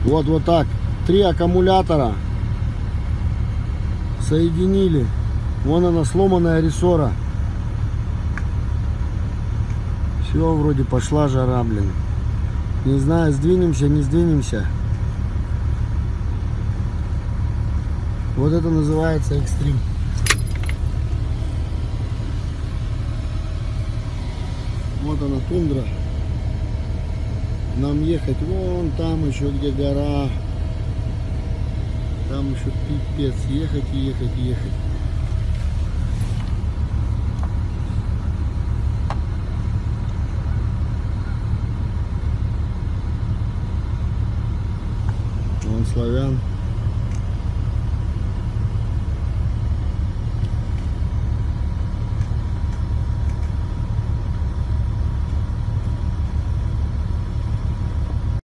Вот так. 3 аккумулятора соединили. Вон она, сломанная рессора. Все, вроде пошла жара, блин. Не знаю, сдвинемся, не сдвинемся. Вот это называется экстрим. Вот она, тундра. Нам ехать вон там еще, где гора. Там еще пипец. Ехать и ехать и ехать. Вон славян.